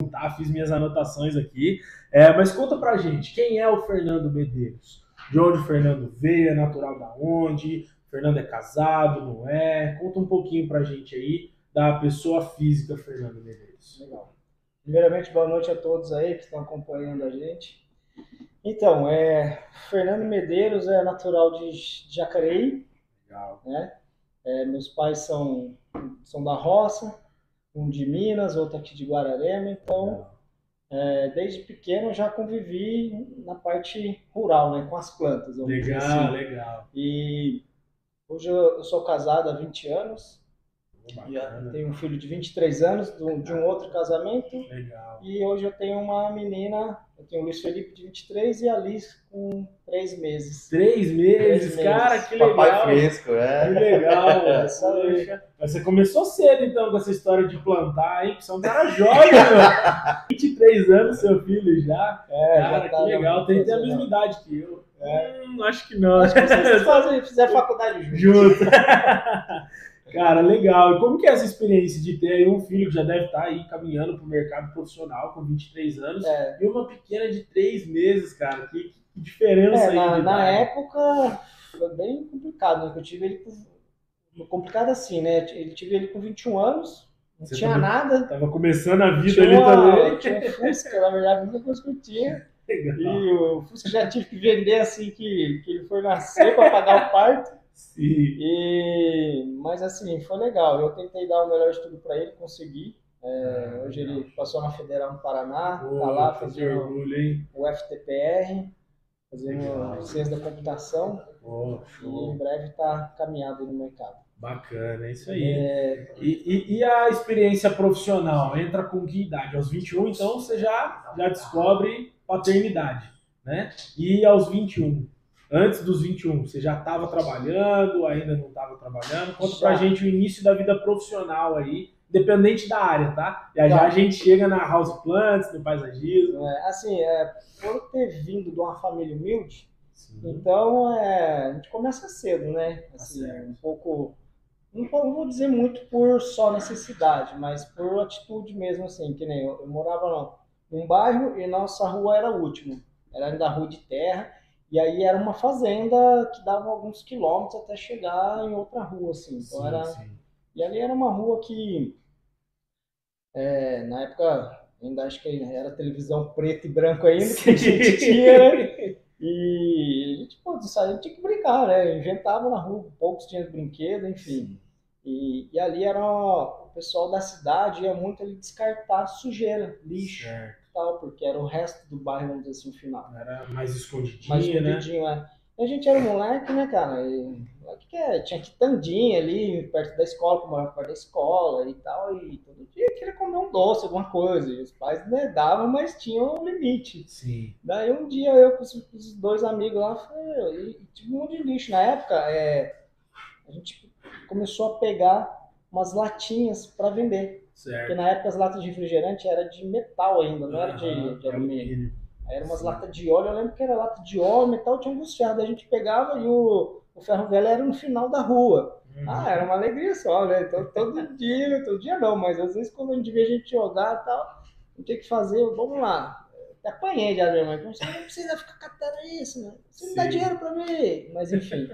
Tá, fiz minhas anotações aqui. Mas conta pra gente, quem é o Fernando Medeiros? De onde o Fernando veio? É natural da onde? O Fernando é casado, não é? Conta um pouquinho pra gente aí da pessoa física Fernando Medeiros. Legal. Primeiramente, boa noite a todos aí que estão acompanhando a gente. Então, Fernando Medeiros é natural de Jacareí, Legal. né? Meus pais são da roça, um de Minas, outro aqui de Guararema, então Legal. desde pequeno eu já convivi na parte rural, né, com as plantas, vamos dizer Legal, assim. legal. E hoje eu sou casado há 20 anos, já Bacana. tenho um filho de 23 anos de um outro casamento. Legal. E hoje eu tenho uma menina, eu tenho o Luiz Felipe de 23 e a Liz com 3 meses. 3 meses, 3 cara, meses. que Papai legal. fresco, Que é. legal, É mano. isso aí. Poxa. Mas você começou cedo, então, com essa história de plantar, hein? Você é um cara jovem, meu. 23 anos, seu filho já. Cara, Já que tá legal. Tem a mesma fazendo. idade que eu. Acho que não. Acho que vocês fizeram faculdade juntos. Junto. Cara, legal. E como que é essa experiência de ter aí um filho que já deve estar aí caminhando para o mercado profissional com 23 anos e uma pequena de 3 meses, cara? Que diferença aí de Na idade. época foi bem complicado, né? Que eu tive ele complicado assim, né? Eu tive ele com 21 anos, não Você tinha nada. Tava começando a vida ali também. Tinha um Fusca, na verdade, a única coisa que eu tinha. Legal. E o Fusca já tive que vender assim que ele foi nascer para pagar o parto. Sim. Mas assim, foi legal. Eu tentei dar o melhor estudo para ele, consegui. Hoje ele passou na Federal no Paraná, tá lá fazendo orgulho, o FTPR, fazendo ciência da computação. E em breve está caminhado no mercado. Bacana, é isso aí. E a experiência profissional? Entra com que idade? Aos 21, então você já descobre paternidade, né? E aos 21? Antes dos 21, você já estava trabalhando, ainda não estava trabalhando? Conta pra gente o início da vida profissional aí, dependente da área, tá? Já a gente chega na house plants, no paisagismo. Por ter vindo de uma família humilde, então a gente começa cedo, né? Assim, um pouco, não vou dizer muito por só necessidade, mas por atitude mesmo, assim, que nem eu morava num bairro e nossa rua era a última, era ainda a rua de terra, e aí era uma fazenda que dava alguns quilômetros até chegar em outra rua, assim. Então e ali era uma rua que, na época, ainda acho que era televisão preto e branco ainda, que a gente tinha, né? E a gente, pô, a gente tinha que brincar, né? Inventava na rua, poucos tinham brinquedo, enfim. E ali era o pessoal da cidade ia muito ali descartar sujeira, lixo e tal, porque era o resto do bairro, vamos dizer assim, o final. Era mais escondidinho, né? A gente era moleque, né, cara? E, tinha quitandinha ali perto da escola, que morava perto da escola e tal, e todo dia queria comer um doce, alguma coisa. E os pais, né, davam, mas tinham um limite. Sim. Daí um dia eu com os dois amigos lá, e tive um monte de lixo. Na época, a gente começou a pegar umas latinhas para vender. Certo. Porque na época as latas de refrigerante era de metal ainda, não era de alumínio. Era umas latas de óleo, eu lembro que era lata de óleo, metal tinha uns ferros, a gente pegava e o ferro velho era no final da rua. Era uma alegria só, né? Então, todo dia não, mas às vezes quando a gente via a gente jogar e tal, a gente tinha que fazer, vamos lá. Até apanhei já, minha mãe, você não precisa ficar catando isso, né? Você não dá dinheiro pra mim. Mas enfim,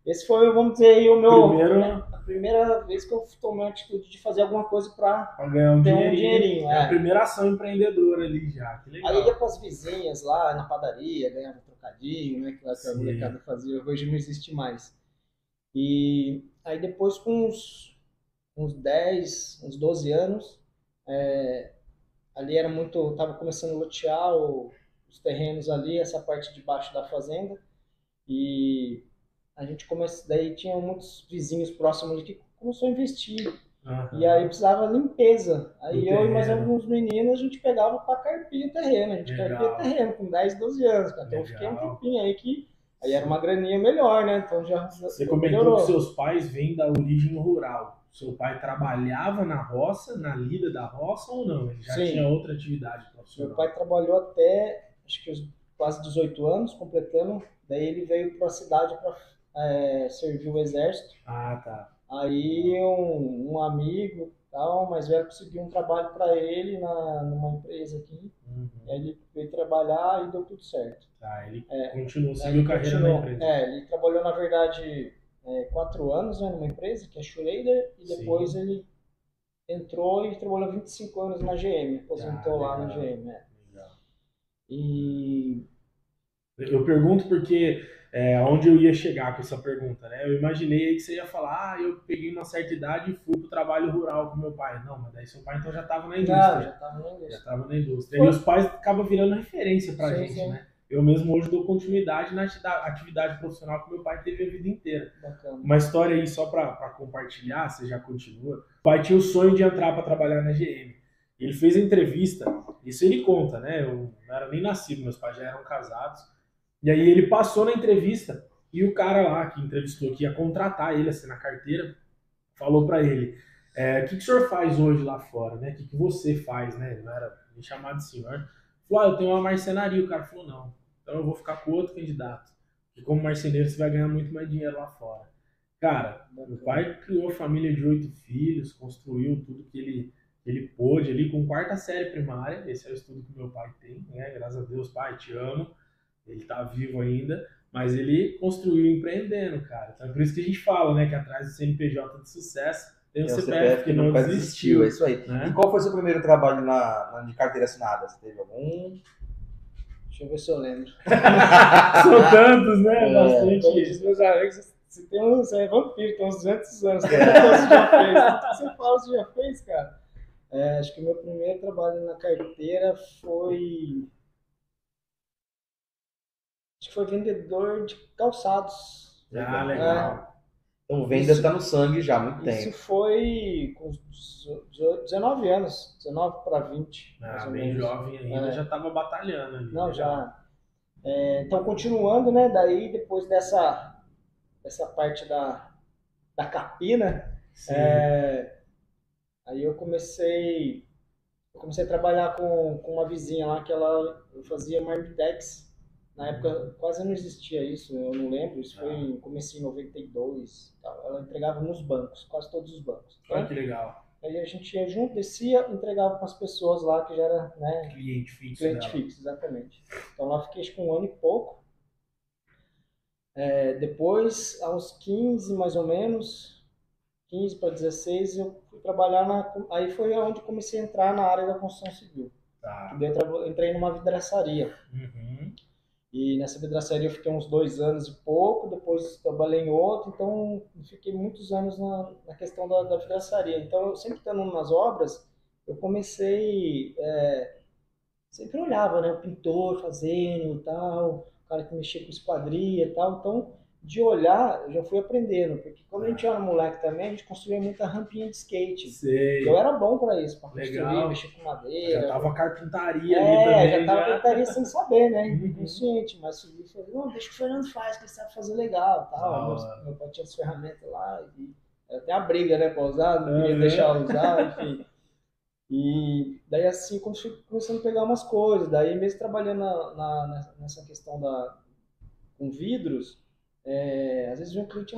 esse foi, vamos dizer, aí a primeira vez que eu tomei a atitude de fazer alguma coisa para ganhar um dinheirinho. É a primeira ação empreendedora ali já. Que legal. Aí ia para as vizinhas lá na padaria, ganhava trocadinho, né? Que a molecada fazia, hoje não existe mais. E aí depois com uns 10, uns 12 anos, ali era muito, tava começando a lotear os terrenos ali, essa parte de baixo da fazenda, e a gente daí tinha muitos vizinhos próximos ali que começou a investir. E aí precisava limpeza. Aí eu e mais alguns meninos, a gente pegava para carpir o terreno. A gente carpia terreno com 10, 12 anos. Então eu fiquei um tempinho aí que aí era uma graninha melhor, né? Então Você comentou que seus pais vêm da origem rural. Seu pai trabalhava na roça, na lida da roça ou não? Ele já tinha outra atividade profissional? Meu pai trabalhou até, acho que quase 18 anos, completando. Daí ele veio para a cidade para servir o exército. Ah, tá. Aí um amigo tal, o mais velho conseguiu um trabalho para ele numa empresa aqui. Aí ele veio trabalhar e deu tudo certo. Tá, ele É, continuou, aí seguiu ele carreira na continuou. empresa. Ele trabalhou, na verdade, 4 anos, né, numa empresa, que é a Schrader, e depois Sim. ele entrou e trabalhou 25 anos na GM, aposentou lá na Legal, GM. legal. E Eu pergunto porque onde eu ia chegar com essa pergunta, né? Eu imaginei aí que você ia falar, eu peguei uma certa idade e fui pro trabalho rural com meu pai. Não, mas daí seu pai então já estava na não, indústria. já estava na Já indústria. estava na indústria. E os pais acabam virando referência pra Sim, gente, sim. né? Eu mesmo hoje dou continuidade na atividade profissional que meu pai teve a vida inteira. Bacana. Uma história aí só para compartilhar, você já continua. O pai tinha o sonho de entrar para trabalhar na GM. Ele fez a entrevista, isso ele conta, né? Eu não era nem nascido, meus pais já eram casados. E aí ele passou na entrevista e o cara lá que entrevistou, que ia contratar ele assim na carteira, falou para ele: o que o senhor faz hoje lá fora, né? O que você faz, né? Não era me chamado de senhor. Falou: eu tenho uma marcenaria. O cara falou: não, então eu vou ficar com outro candidato. Porque como marceneiro você vai ganhar muito mais dinheiro lá fora. Cara, meu pai criou família de 8 filhos, construiu tudo que ele pôde ali com quarta série primária. Esse é o estudo que meu pai tem, né? Graças a Deus, pai, te amo. Ele tá vivo ainda, mas ele construiu empreendendo, cara. Então é por isso que a gente fala, né, que atrás do CNPJ de sucesso tem o CPF que não desistiu. É isso aí. Né? E qual foi o seu primeiro trabalho de carteira assinada? Você teve algum? Deixa eu ver se eu lembro. São tantos, né? Bastante. Como diz meus amigos, você é vampiro, tem uns 200 anos. Você já fez. O que você fala, você já fez, cara? Acho que o meu primeiro trabalho na carteira foi... Acho que foi vendedor de calçados. Legal. Então venda está no sangue já há muito tempo. Isso foi com 19 anos, 19 para 20. Bem jovem ainda, já estava batalhando ali. Não, já. Então, continuando, né? Daí, depois dessa parte da capina, aí eu comecei a trabalhar com uma vizinha lá que ela fazia marmitex. Na época quase não existia isso, eu não lembro, isso foi em comecinho em 92. Tal. Ela entregava nos bancos, quase todos os bancos. Olha que legal. Aí a gente ia junto, descia, entregava para as pessoas lá que já era, né, cliente fixo. Cliente fixo, exatamente. Então lá fiquei acho que 1 ano e pouco. Depois, aos 15 mais ou menos, 15 para 16, eu fui trabalhar aí foi onde comecei a entrar na área da construção civil. Tá. Eu entrei numa vidraçaria. E nessa vidraçaria eu fiquei uns 2 anos e pouco, depois trabalhei em outro, então fiquei muitos anos na questão da vidraçaria. Então, eu sempre estando nas obras, eu comecei, sempre olhava, né, o pintor fazendo e tal, o cara que mexia com esquadria e tal, então, de olhar, eu já fui aprendendo, porque quando a gente era moleque também, a gente construía muita rampinha de skate. Sei. Eu era bom para isso, para construir, Legal. mexer com madeira. Já tava carpintaria ali também. Já tava carpintaria sem saber, né? Inconsciente, mas subi e falei, não, deixa que o Fernando faz, que ele sabe fazer legal. Tal. Meu pai tinha as ferramentas lá, e até a briga, né, para usar, não queria deixar eu usar, enfim. E daí assim, começando a pegar umas coisas, daí mesmo trabalhando nessa questão com vidros, às vezes vem um cliente,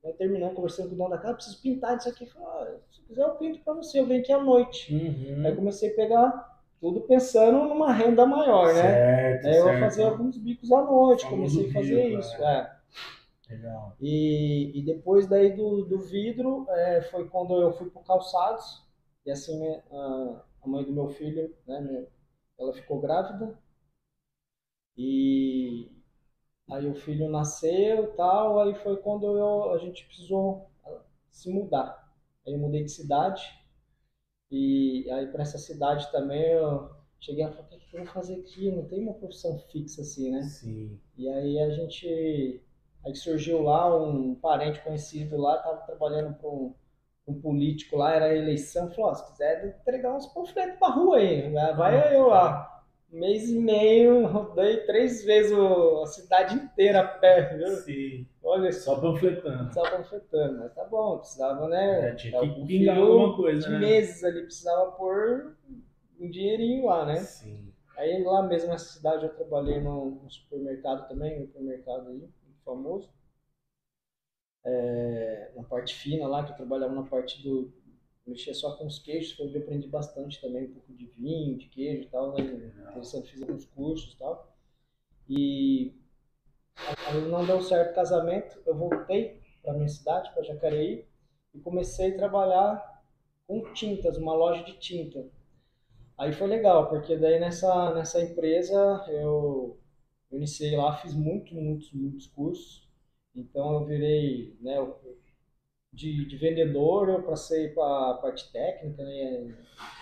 vai terminando, conversando com o dono da casa, preciso pintar isso aqui. Falei, se quiser eu pinto para você, eu venho aqui à noite. Aí comecei a pegar tudo pensando numa renda maior, né? Daí eu vou fazer alguns bicos à noite, comecei a fazer isso. Legal. E depois daí do vidro, foi quando eu fui para calçados, e assim a mãe do meu filho, né, ela ficou grávida, e aí o filho nasceu e tal, aí foi quando a gente precisou se mudar. Aí eu mudei de cidade, e aí para essa cidade também eu cheguei a falar, o que eu vou fazer aqui? Eu não tenho uma profissão fixa assim, né? Sim. E aí aí surgiu lá um parente conhecido lá, estava trabalhando para um político lá, era a eleição, falou, se quiser entregar uns panfletos pra rua aí, vai eu lá. 1 mês e meio, rodei 3 vezes a cidade inteira a pé, viu? Sim. Olha só panfletando. Só panfletando, mas tá bom, precisava, né? Tinha que pingar alguma coisa, de meses ali, precisava pôr um dinheirinho lá, né? Sim. Aí lá mesmo nessa cidade eu trabalhei num supermercado também, um supermercado aí, muito famoso. Na parte fina lá, que eu trabalhava na parte mexia só com os queijos, foi onde eu aprendi bastante também, um pouco de vinho, de queijo e tal, né? Eu fiz alguns cursos e tal. E aí não deu certo o casamento, eu voltei para minha cidade, para Jacareí, e comecei a trabalhar com tintas, uma loja de tinta. Aí foi legal, porque daí nessa empresa eu iniciei lá, fiz muitos cursos. Então eu virei, né, de vendedor, eu passei para a parte técnica, né,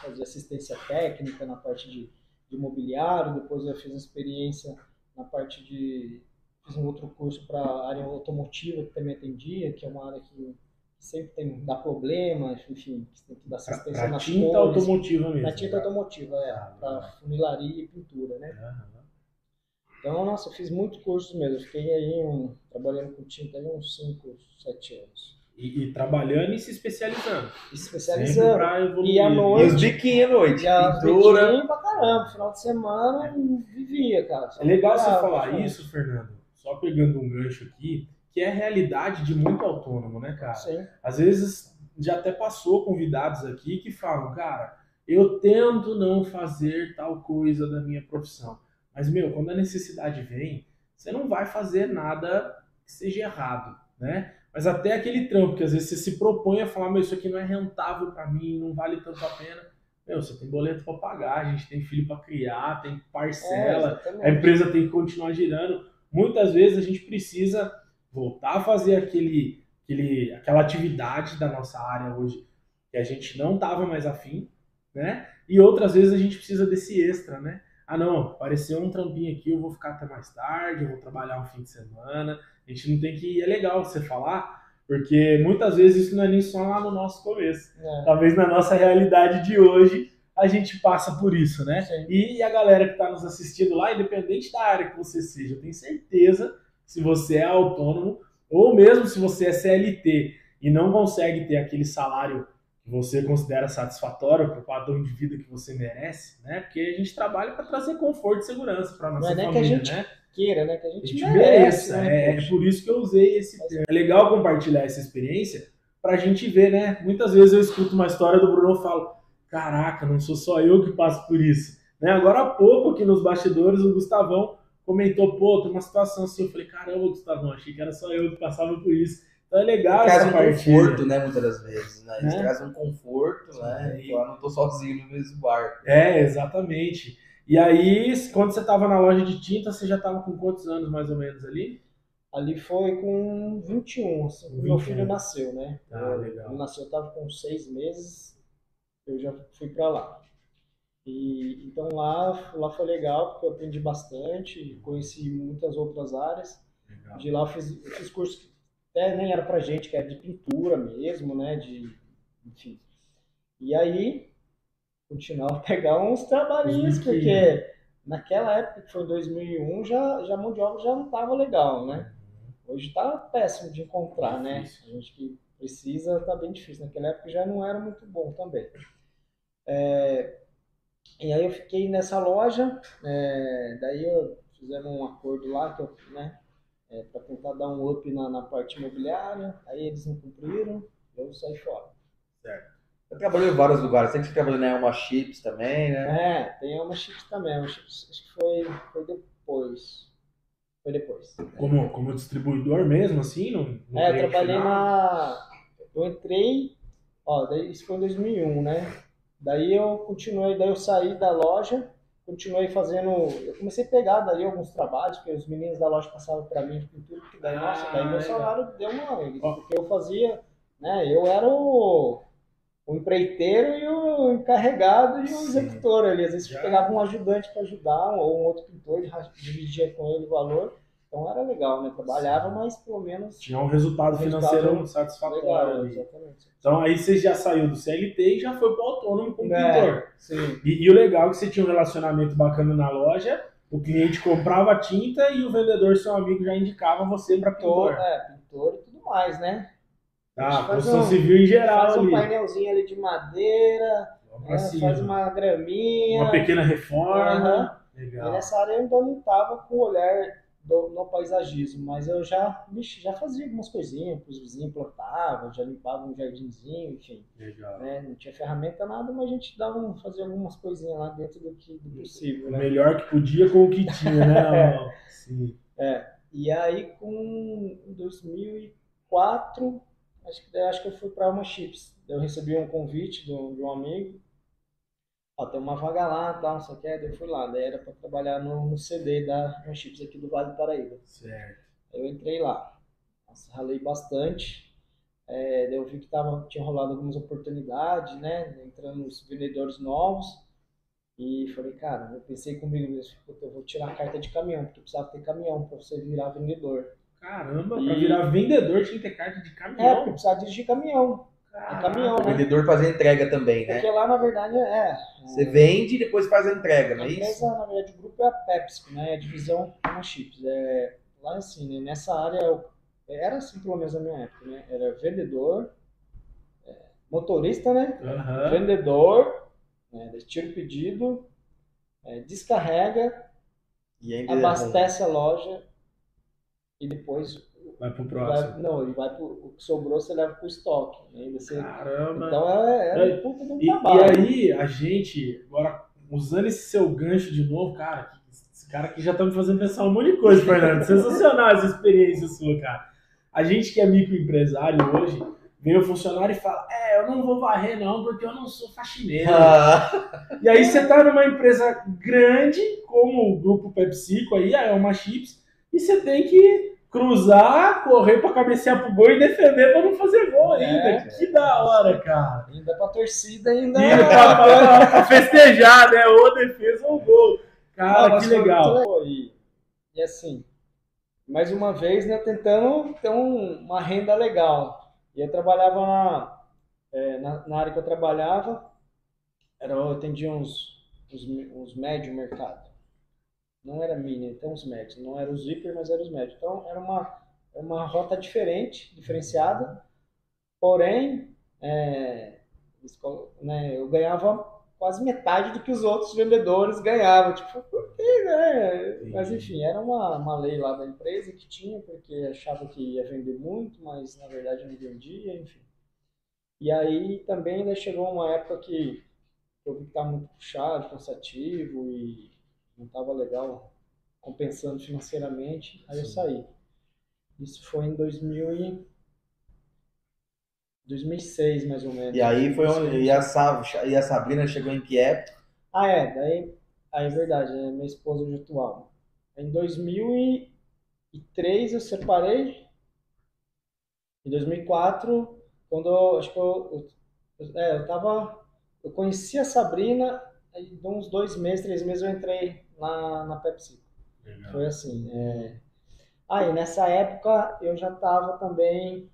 fazer assistência técnica na parte de imobiliário, depois eu fiz uma experiência na parte fiz um outro curso para a área automotiva que também atendia, que é uma área que sempre dá problema, enfim, que tem que dar assistência Pra nas tinta cores. automotiva mesmo. Na tinta automotiva, para funilaria e pintura, né? Então, nossa, eu fiz muito curso mesmo. Eu fiquei aí trabalhando com tinta aí uns 5, 7 anos. E trabalhando e se especializando. E se especializando. Pra evoluir. E à noite. E os biquinhos à noite. Pintura. Biquinho pra caramba. Final de semana vivia, cara. É legal você falar isso, Fernando. Só pegando um gancho aqui, que é a realidade de muito autônomo, né, cara? Sim. Às vezes já até passou convidados aqui que falam, cara, eu tento não fazer tal coisa da minha profissão. Mas, meu, quando a necessidade vem, você não vai fazer nada que seja errado, né? Mas até aquele trampo que às vezes você se propõe a falar, meu, isso aqui não é rentável para mim, não vale tanto a pena. Meu, você tem boleto para pagar, a gente tem filho para criar, tem parcela, a empresa tem que continuar girando. Muitas vezes a gente precisa voltar a fazer aquela atividade da nossa área hoje que a gente não estava mais afim, né? E outras vezes a gente precisa desse extra, né? Ah, não, apareceu um trampinho aqui, eu vou ficar até mais tarde, eu vou trabalhar um fim de semana. A gente não tem que... É legal você falar, porque muitas vezes isso não é nem só lá no nosso começo. Talvez na nossa realidade de hoje a gente passa por isso, né? Sim. E a galera que está nos assistindo lá, independente da área que você seja, eu tenho certeza que se você é autônomo, ou mesmo se você é CLT e não consegue ter aquele salário que você considera satisfatório para o padrão de vida que você merece, né? Porque a gente trabalha para trazer conforto e segurança para nossa família, que a gente né? Queira, né? Que a gente mereça. Né? É por isso que eu usei esse termo. É legal compartilhar essa experiência para a gente ver, né? Muitas vezes eu escuto uma história do Bruno e falo, caraca, não sou só eu que passo por isso. Né? Agora há pouco aqui nos bastidores o Gustavão comentou, pô, tem uma situação assim. Eu falei, caramba, Gustavão, achei que era só eu que passava por isso. Então é legal essa parte. Traz um conforto, né, muitas das vezes. Né? Eles trazem um conforto, sim, né? Eu não tô sozinho no mesmo barco. Exatamente. E aí, quando você estava na loja de tinta, você já estava com quantos anos mais ou menos ali? Ali foi com 21, assim, quando meu filho nasceu, né? Legal. Ele nasceu, eu estava com 6 meses, eu já fui para lá. E então lá foi legal, porque eu aprendi bastante, conheci muitas outras áreas. Legal. De lá eu fiz cursos que até nem era pra gente, que era de pintura mesmo, né? Enfim. E aí, continuava a pegar uns trabalhinhos, porque naquela época, que foi em 2001, já a mão de obra já não estava legal, né? Hoje está péssimo de encontrar, né? A gente que precisa, está bem difícil. Naquela época já não era muito bom também. E aí eu fiquei nessa loja, daí fizemos um acordo lá, que para tentar dar um up na parte imobiliária, aí eles não cumpriram, eu saí fora. Certo. Você trabalhou em vários lugares, sei que você trabalhou na Elma Chips também, né? Tem Elma Chips também, Elma Chips acho que foi depois. Foi depois. Como distribuidor mesmo, assim? No eu trabalhei eu entrei, isso foi em 2001, né? Daí eu continuei, daí eu saí da loja, continuei fazendo, eu comecei a pegar daí alguns trabalhos, porque os meninos da loja passavam para mim de pintura, que daí, daí meu salário deu porque eu fazia, né? Eu era o empreiteiro e o encarregado e o executor ali. Às vezes eu pegava um ajudante para ajudar, ou um outro pintor, dividia com ele o valor. Então era legal, né? Trabalhava, mas pelo menos... Tinha um resultado financeiro satisfatório legal, ali. Exatamente. Então aí você já saiu do CLT e já foi para o autônomo como pintor. Sim. E o legal é que você tinha um relacionamento bacana na loja, o cliente comprava a tinta e o vendedor, seu amigo, já indicava você para pintor. Pintor e tudo mais, né? Construção civil em geral. Faz um painelzinho ali de madeira, faz uma graminha. Uma pequena reforma. Legal. E nessa área eu ainda não estava com o olhar no paisagismo, mas eu já fazia algumas coisinhas para os vizinhos, plantava, já limpava um jardinzinho, enfim. Legal. Né? Não tinha ferramenta nada, mas a gente fazia algumas coisinhas lá dentro do possível. O Né? melhor que podia com o que tinha, né? Sim. E aí, em 2004, acho que eu fui para Alma Chips. Eu recebi um convite de um amigo. Tem uma vaga lá, tal, não sei o que, daí eu fui lá. Daí era para trabalhar no CD da Alma Chips aqui do Vale do Paraíba. Certo. Eu entrei lá. Nossa, ralei bastante. Daí eu vi que tinha rolado algumas oportunidades, né? Entrando os vendedores novos. E falei, cara, eu pensei comigo mesmo, eu vou tirar a carta de caminhão, porque precisava ter caminhão para você virar vendedor. Caramba, para virar vendedor tinha que ter carta de caminhão? Porque precisava dirigir caminhão. Caminhão, o vendedor fazer entrega também, né? Porque lá, na verdade, Você vende e depois faz a entrega, não é isso? A empresa, na verdade, o grupo é a PepsiCo, né? A divisão Alma Chips. Lá, assim, né? Nessa área, era assim, pelo menos na minha época, né? Era vendedor, motorista, né? Uhum. Vendedor, tira o pedido, descarrega, e abastece a loja e depois vai pro próximo. O que sobrou você leva pro estoque. Ainda Caramba! Então era um puta de um trabalho. E aí, a gente, agora, usando esse seu gancho de novo, cara, esse cara aqui já tá me fazendo pensar um monte de coisa, Fernando. Sensacional essa experiência sua, cara. A gente que é microempresário hoje, vem o funcionário e fala, eu não vou varrer não, porque eu não sou faxineiro. E aí você tá numa empresa grande, como o Grupo PepsiCo aí, a Alma Chips, e você tem que cruzar, correr pra cabecear pro gol e defender pra não fazer gol ainda. Que da hora, cara. Ainda pra torcida, ainda. E pra festejar, né? Ou defesa ou gol. Cara, que legal. E assim, mais uma vez, né, tentando ter uma renda legal. E eu trabalhava na área que eu trabalhava, eu atendia uns médio mercado. Não era mini, então os médios. Não eram os hiper, mas eram os médios. Então era uma rota diferenciada. Porém, eu ganhava quase metade do que os outros vendedores ganhavam. Tipo, por quê, né? Mas enfim, era uma lei lá da empresa que tinha, porque achava que ia vender muito, mas na verdade não vendia, enfim. E aí também ainda chegou uma época que eu vi que estava muito puxado, cansativo e não estava legal, compensando financeiramente, aí eu saí. Isso foi em 2006, mais ou menos. E aí foi onde e a Sabrina chegou em que época? Daí é verdade, é minha esposa hoje atual. Em 2003 eu separei. Em 2004, quando acho que eu conheci a Sabrina, aí de uns 2 meses, 3 meses eu entrei na PepsiCo. Legal. Foi assim. E nessa época eu já estava também,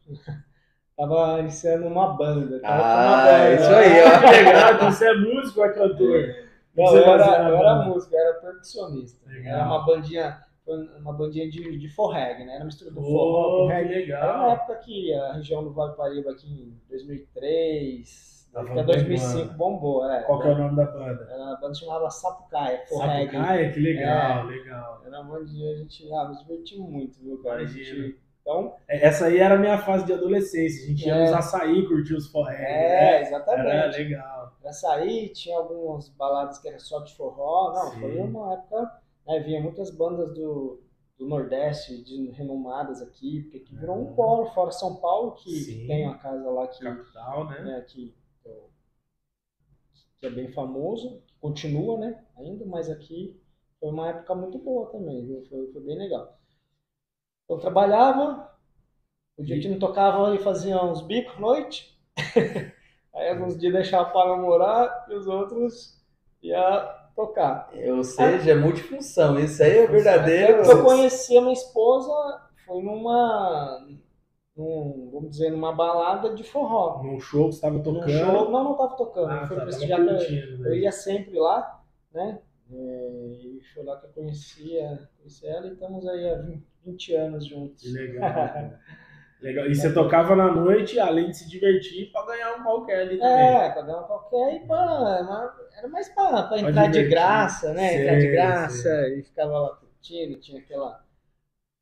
estava iniciando uma banda. Isso aí, ó. Que legal, então você é músico ou é cantor? Não, eu era músico, eu era percussionista. Legal. Era uma bandinha de forreg, né? Era uma mistura do forró com reggae. Legal. Era uma época que a região do Vale do Paraíba aqui em 2003, até 2005 bombou. Qual que é o nome da banda? A banda chamava Sapucaia, forreg. Sapucaia, que legal, legal. Era uma bandinha, a gente nos divertiu muito, viu, cara? Então, essa aí era a minha fase de adolescência. A gente ia nos açaí, curtir os forreg. Exatamente. Era legal. Açaí, tinha algumas baladas que era só de forró. Não, sim. Foi uma época, vinha muitas bandas do Nordeste, renomadas aqui, porque aqui virou um polo, fora São Paulo, que tem uma casa lá que... Capital, né? Que é bem famoso, que continua, né, ainda, mas aqui foi uma época muito boa também, viu? Foi bem legal. Eu trabalhava, o dia que não tocava eu fazia uns bicos à noite, aí alguns dias deixava para namorar e os outros ia tocar. Ou seja, é multifunção, isso aí é verdadeiro. Eu conheci a minha esposa, foi vamos dizer, numa balada de forró. Num show que você estava tocando? Não estava tocando. Foi prestigiar, eu ia sempre lá, né? E foi lá que eu conheci ela e estamos aí há 20 anos juntos. Que legal. Legal. E você tocava na noite, além de se divertir, para ganhar um qualquer ali também. Para ganhar um qualquer era mais para entrar de graça, né? Entrar de graça e ficava lá curtindo, tinha aquela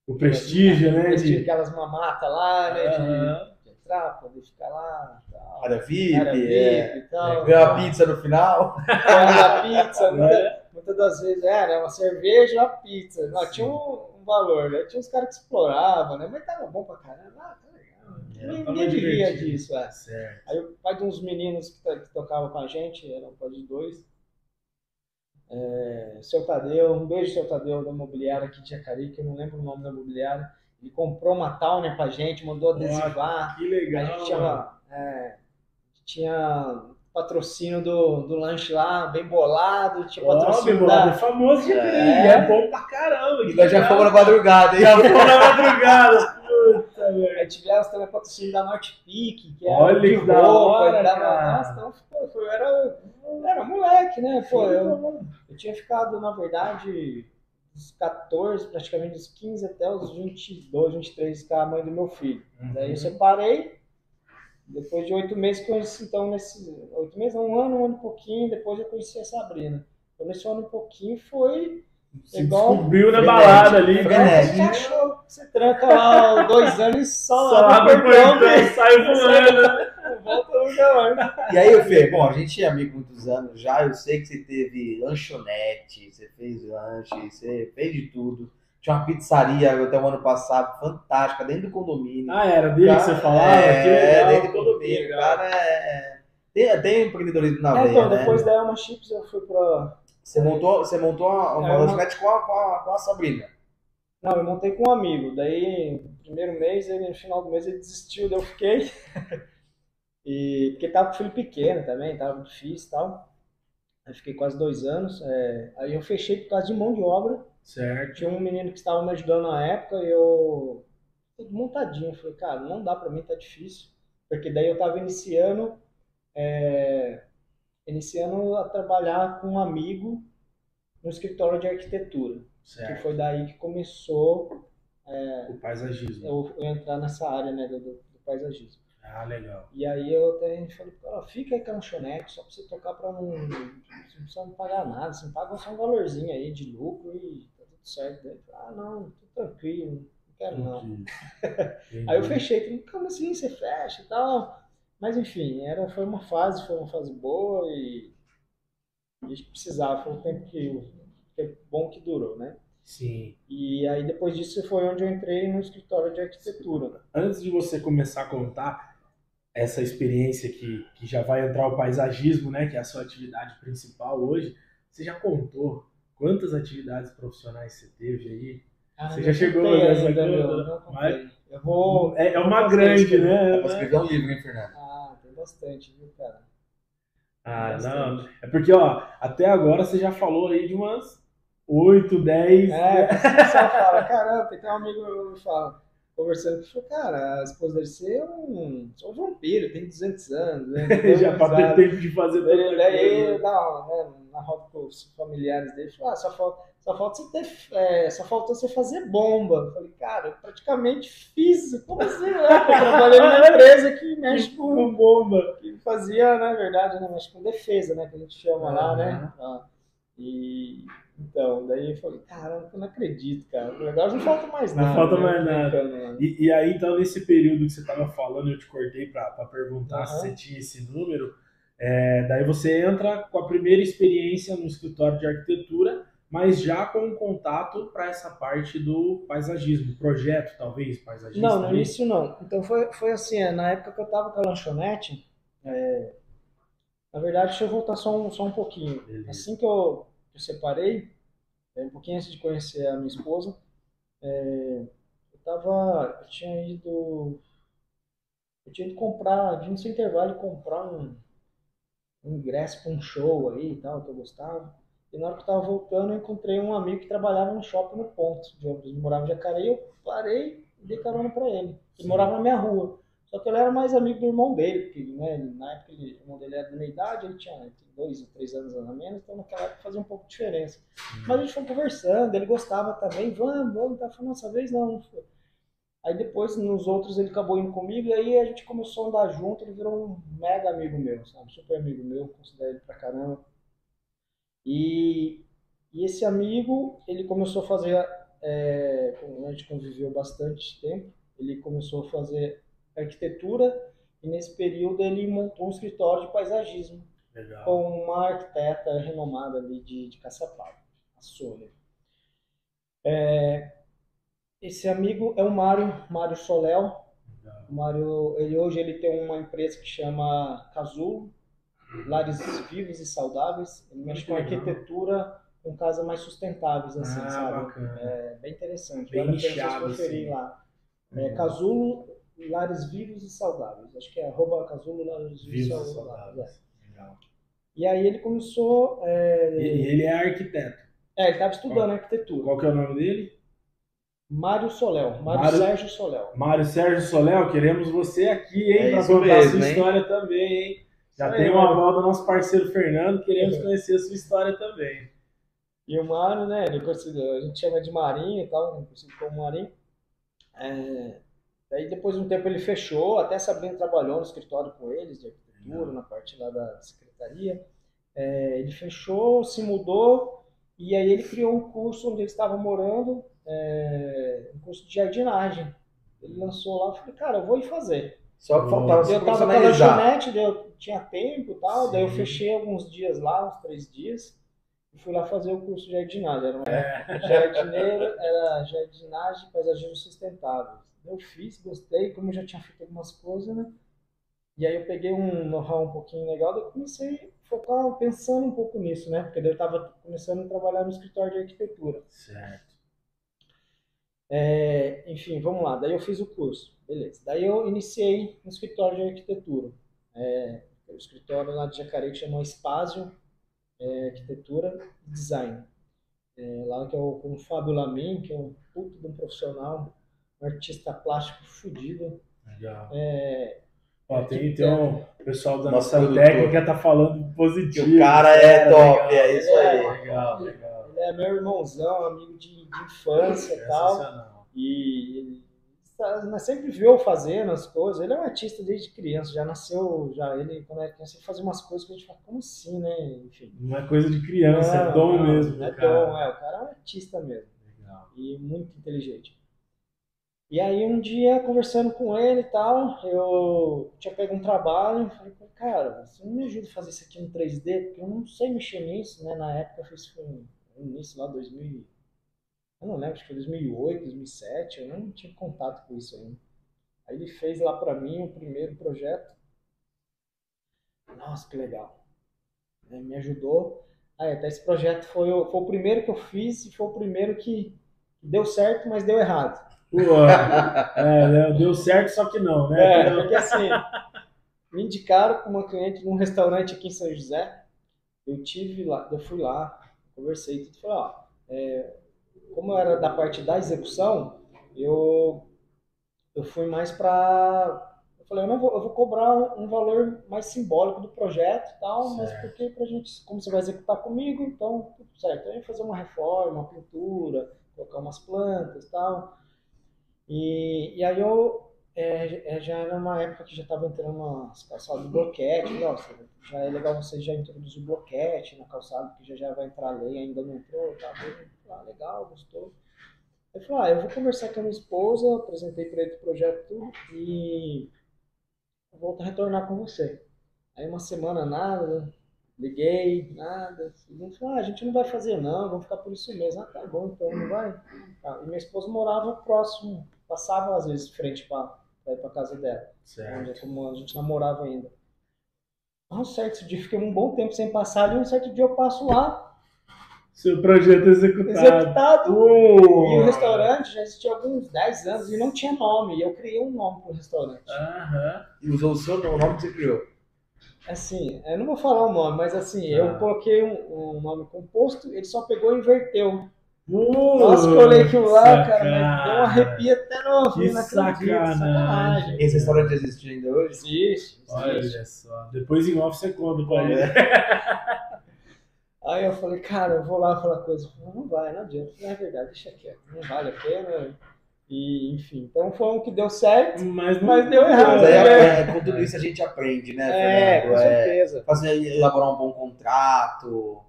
O prestígio, né? Prestígio, aquelas mamatas lá, né? Aham. De entrar, poder ficar lá, tal. Área VIP, Área VIP e tal. ganhar uma pizza no final. A pizza, Né? muitas das vezes era uma cerveja e uma pizza. Não, tinha um valor, né? Tinha uns caras que exploravam, né? Mas tava bom pra caramba. Ah, tá legal. Ninguém vivia disso, é. Certo. Aí o pai de uns meninos que tocavam com a gente, era um pai de dois, seu Tadeu, um beijo, seu Tadeu, da imobiliária aqui de Jacari, que eu não lembro o nome da imobiliária. Ele comprou uma Towner pra gente, mandou adesivar. Que legal. A gente tinha patrocínio do lanche lá, bem bolado, tinha patrocínio bolado é famoso de é bom pra caramba. E nós já fomos na madrugada, hein? Já fomos na madrugada. Puta, velho. Aí tivemos também patrocínio da Norte Peak, que era Olha de que da hora, dava, cara. nossa, então, pô, eu era moleque, né? Pô, eu tinha ficado, na verdade, dos 14, praticamente dos 15 até os 22, 23 com a mãe do meu filho. Daí eu separei, depois de 8 meses conheci, então, 8 meses, um ano e pouquinho, depois eu conheci a Sabrina. Então, nesse ano e pouquinho foi Se igual... descobriu na balada ali. Frenético. Cachorro, você tranca lá 2 anos e só abre o portão, sai voando. Volta nunca mais. E aí, Fê, bom, a gente é amigo há muitos anos já, eu sei que você teve lanchonete, você fez lanche, você fez de tudo. Tinha uma pizzaria até o ano passado, fantástica, dentro do condomínio. Ah, era dele que você falava? Que legal, dentro do tudo condomínio. legal. Cara, tem empreendedorismo na veia, Então, né? depois da Elma Chips eu fui pra... Você montou uma lanchonete com a Sabrina. Não, eu montei com um amigo. Daí, no primeiro mês, no final do mês, ele desistiu, daí eu fiquei. Porque tava com filho pequeno também, tava difícil e tal. Aí fiquei quase 2 anos. Aí eu fechei por causa de mão de obra. Certo. Tinha um menino que estava me ajudando na época e eu... Tudo montadinho. Eu falei, cara, não dá pra mim, tá difícil. Porque daí eu tava iniciando a trabalhar com um amigo no escritório de arquitetura. Certo. Que foi daí que começou o paisagismo. eu entrar nessa área, né, do paisagismo. Ah, legal. E aí eu até falei, fica aí com a lanchonete, só pra você tocar pra não... Você não precisa me pagar nada, você me paga só um valorzinho aí de lucro e tá tudo certo. Daí, não, tô tranquilo, não quero não. Aí eu fechei, falei, como assim você fecha e tal? Mas enfim, foi uma fase boa e a gente precisava, foi um tempo que bom que durou, né? Sim. E aí depois disso foi onde eu entrei no escritório de arquitetura. Antes de você começar a contar essa experiência que já vai entrar o paisagismo, né, que é a sua atividade principal hoje, você já contou quantas atividades profissionais você teve aí? Você já chegou nessa conta? Eu vou... É uma grande, né? Dá pra escrever um livro, hein, Fernando? Tem bastante, viu, cara? Não. É porque, ó, até agora você já falou aí de umas 8, 10... O pessoal fala, caramba, tem um amigo meu que fala, conversando, que falou, cara, a esposa dele ser um vampiro, tem 200 anos, né? Já pra ter tempo de fazer tanta coisa. Daí, na roda com os familiares dele, falou, só faltou você fazer bomba. Eu falei, cara, eu praticamente fiz, como assim, né? Eu trabalhei numa empresa que mexe com bomba, que fazia, na verdade, né, mexe com defesa, né, que a gente chama lá, né? Então, daí eu falei, caramba, eu não acredito, cara. Agora não falta mais nada. Não falta mais nada. E aí, então, nesse período que você estava falando, eu te cortei para perguntar se você tinha esse número. Daí você entra com a primeira experiência no escritório de arquitetura, mas já com um contato para essa parte do paisagismo, projeto, talvez, paisagista. Não, no início não. Então foi assim, na época que eu estava com a lanchonete, na verdade, deixa eu voltar só um pouquinho. Beleza. Assim que eu separei, um pouquinho antes de conhecer a minha esposa, eu tinha ido comprar, de um intervalo, comprar um ingresso para um show aí e tal, que eu gostava. E na hora que eu estava voltando, eu encontrei um amigo que trabalhava no shopping no ponto. Ele morava em Jacareí, eu parei e dei carona para ele. Ele morava na minha rua. Só que ele era mais amigo do irmão dele, porque, né, na época o irmão dele era da minha idade, ele tinha 2 ou 3 anos a menos, então naquela época fazia um pouco de diferença. Mas a gente foi conversando, ele gostava também, vamos, tá falando, nossa vez não foi. Aí depois, nos outros, ele acabou indo comigo, e aí a gente começou a andar junto, ele virou um mega amigo meu, sabe? Super amigo meu, considero ele pra caramba. E esse amigo, ele começou a fazer a gente conviveu bastante tempo, ele começou a fazer arquitetura e nesse período ele montou um escritório de paisagismo. Legal. Com uma arquiteta renomada ali de Caçapava, a Sônia. Esse amigo é o Mário Soléu. O Mário, hoje ele tem uma empresa que chama Casulo, Lares Vivos e Saudáveis. Ele mexe com arquitetura com casas mais sustentáveis, assim, sabe? Bacana. É bem interessante. Bem Vale a pena nichado, vocês conferir assim. lá. Casulo, Lares Vivos e Saudáveis. Acho que é @Casulo Lares Vivos e Saudáveis. Legal. E aí ele começou... E ele é arquiteto. ele estava estudando arquitetura. Qual que é o nome dele? Mário Soléu. Mário Sérgio Soléu. Mário Sérgio Soléu, queremos você aqui, hein? Para isso contar a mesmo, sua hein? história também, hein? Já Isso tem aí, uma aval do nosso parceiro Fernando, queremos conhecer a sua história também. E o Mário, né? Ele a gente chama de Marinho e tal, conhecido como Marinho. Daí depois de um tempo ele fechou, até Sabrina trabalhou no escritório com eles, de arquitetura, na parte lá da secretaria. Ele fechou, se mudou, e aí ele criou um curso onde ele estava morando, um curso de jardinagem. Ele lançou lá, eu falei, cara, eu vou ir fazer. Só que faltava se Eu tava com a profissionalizar. lanchonete, eu tinha tempo e tal, daí eu Sim. fechei alguns dias lá, uns 3 dias, e fui lá fazer o curso de jardinagem. Era jardineiro, era jardinagem e paisagismo sustentável. Eu fiz, gostei, como eu já tinha feito algumas coisas, né? E aí eu peguei um know-how um pouquinho legal, daí eu comecei a focar pensando um pouco nisso, né? Porque daí eu estava começando a trabalhar no escritório de arquitetura. Certo. Enfim, vamos lá. Daí eu fiz o curso, beleza. Daí eu iniciei no escritório de arquitetura. O escritório lá de Jacareí que chama Espásio Arquitetura e Design. Lá que é com o Fábio Lamin, que é um puto de um profissional, um artista plástico fudido. Legal. Então, o pessoal da nossa produtor. técnica tá falando positivo. O cara é top, legal. é isso aí. Legal. Ele é meu irmãozão, amigo de infância e tal. E ele sempre viu eu fazendo as coisas. Ele é um artista desde criança, já nasceu, ele quando era criança ele fazia umas coisas que a gente fala, como assim, né? Enfim. Não é coisa de criança, é dom mesmo. É dom, o cara é um artista mesmo. Legal. E muito inteligente. E aí um dia, conversando com ele e tal, eu tinha pego um trabalho, falei, cara, você não me ajuda a fazer isso aqui em 3D? Porque eu não sei mexer nisso, né? Na época eu fiz no início lá, 2000, eu não lembro, acho que foi 2008, 2007, eu não tinha contato com isso ainda. Aí ele fez lá pra mim o primeiro projeto. Nossa, que legal. Me ajudou. Até esse projeto foi o primeiro que eu fiz e foi o primeiro que deu certo, mas deu errado. Deu certo, só que não, né? Porque assim, me indicaram para uma cliente num restaurante aqui em São José. Eu fui lá, conversei tudo, falei, como eu era da parte da execução, eu fui mais para, eu falei, eu vou cobrar um valor mais simbólico do projeto e tal, certo. Mas porque pra gente, como você vai executar comigo, então tudo certo. Eu ia fazer uma reforma, uma pintura, colocar umas plantas e tal. E aí já era uma época que já estava entrando umas calçadas de bloquete. Nossa, já é legal você já introduzir o bloquete na calçada, porque já vai entrar a lei, ainda não entrou, tá bem, legal, gostou. Eu falei, eu vou conversar com a minha esposa, apresentei para ele o projeto tudo e eu vou retornar com você. Aí uma semana nada, liguei, nada. Segundo, falou, a gente não vai fazer não, vamos ficar por isso mesmo. Tá bom, então não vai. E minha esposa morava próximo, passava às vezes de frente para ir para casa dela. Certo. Como a gente namorava ainda. Um certo dia, fiquei um bom tempo sem passar ali, um certo dia eu passo lá. Seu projeto executado. E o restaurante já existia há alguns 10 anos e não tinha nome. E eu criei um nome para o restaurante. E usou o seu nome que você criou? Assim, eu não vou falar o nome, mas assim, eu coloquei um nome composto, ele só pegou e inverteu. Nossa, que eu olhei aquilo lá, cara, mas deu um arrepio até no que sacanagem. Esse restaurante existe ainda hoje? Existe. Olha só, depois em off você conta pra ele. Aí eu falei, cara, eu vou lá falar coisa. Não vai, não adianta, não é verdade, deixa quieto, não vale a pena. E, enfim, então foi um que deu certo, mas deu errado. Com tudo isso a gente aprende, né, Fernando? Com certeza. Elaborar um bom contrato,